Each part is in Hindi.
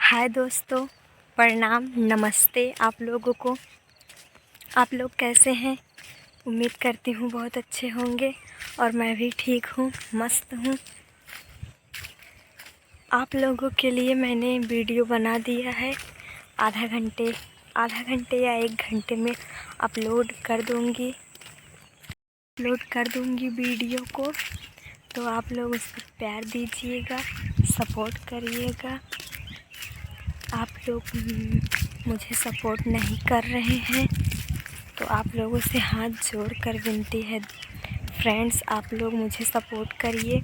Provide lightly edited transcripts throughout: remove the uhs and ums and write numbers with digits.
हाय दोस्तों, प्रणाम, नमस्ते आप लोगों को। आप लोग कैसे हैं? उम्मीद करती हूँ बहुत अच्छे होंगे और मैं भी ठीक हूँ, मस्त हूँ। आप लोगों के लिए मैंने वीडियो बना दिया है। आधा घंटे या 1 घंटे में अपलोड कर दूँगी वीडियो को। तो आप लोग उस पर प्यार दीजिएगा, सपोर्ट करिएगा। आप लोग मुझे सपोर्ट नहीं कर रहे हैं तो आप लोगों से हाथ जोड़ कर विनती है फ्रेंड्स, आप लोग मुझे सपोर्ट करिए।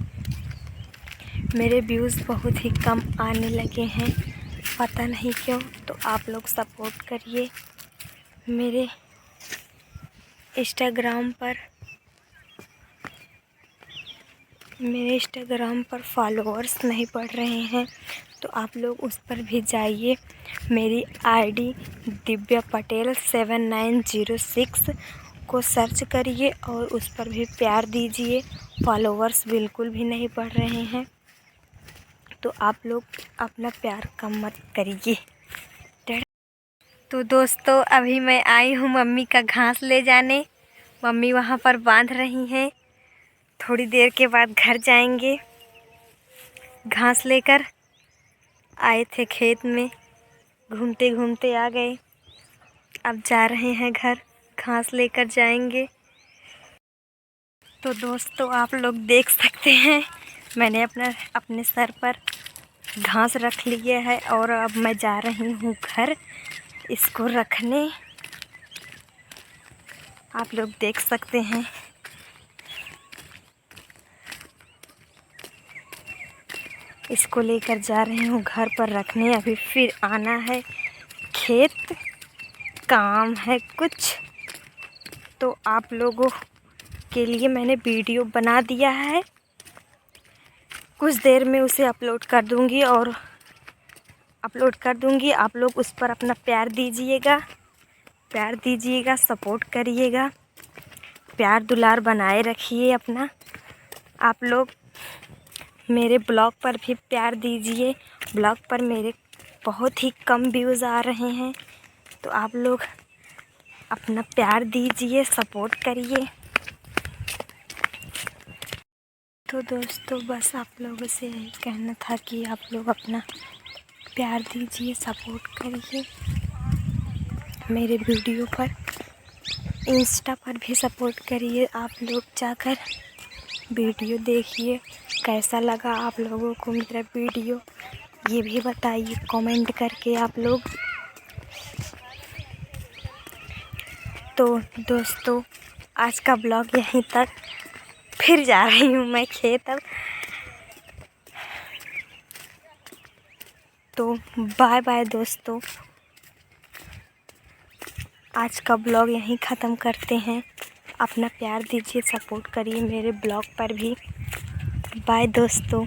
मेरे व्यूज़ बहुत ही कम आने लगे हैं, पता नहीं क्यों। तो आप लोग सपोर्ट करिए। मेरे इंस्टाग्राम पर फॉलोअर्स नहीं बढ़ रहे हैं तो आप लोग उस पर भी जाइए। मेरी आईडी दिव्या पटेल 7906 को सर्च करिए और उस पर भी प्यार दीजिए। फॉलोअर्स बिल्कुल भी नहीं बढ़ रहे हैं तो आप लोग अपना प्यार कम मत करिए। तो दोस्तों, अभी मैं आई हूँ मम्मी का घास ले जाने। मम्मी वहाँ पर बांध रही हैं। थोड़ी देर के बाद घर जाएंगे। घास लेकर आए थे खेत में, घूमते घूमते आ गए। अब जा रहे हैं घर, घास लेकर जाएंगे। तो दोस्तों, आप लोग देख सकते हैं मैंने अपने सर पर घास रख लिया है और अब मैं जा रही हूँ घर इसको रखने। आप लोग देख सकते हैं इसको लेकर जा रही हूँ घर पर रखने। अभी फिर आना है खेत, काम है कुछ। तो आप लोगों के लिए मैंने वीडियो बना दिया है, कुछ देर में उसे अपलोड कर दूँगी। आप लोग उस पर अपना प्यार दीजिएगा, सपोर्ट करिएगा, प्यार दुलार बनाए रखिए अपना। आप लोग मेरे ब्लॉग पर भी प्यार दीजिए। ब्लॉग पर मेरे बहुत ही कम व्यूज़ आ रहे हैं तो आप लोग अपना प्यार दीजिए, सपोर्ट करिए। तो दोस्तों, बस आप लोगों से यही कहना था कि आप लोग अपना प्यार दीजिए, सपोर्ट करिए। मेरे वीडियो पर इंस्टा पर भी सपोर्ट करिए। आप लोग जाकर वीडियो देखिए, कैसा लगा आप लोगों को मेरा वीडियो ये भी बताइए कमेंट करके आप लोग। तो दोस्तों, आज का ब्लॉग यहीं तक। फिर जा रही हूँ मैं खेत अब। तो बाय बाय दोस्तों, आज का ब्लॉग यहीं ख़त्म करते हैं। अपना प्यार दीजिए, सपोर्ट करिए मेरे ब्लॉग पर भी। बाय दोस्तों।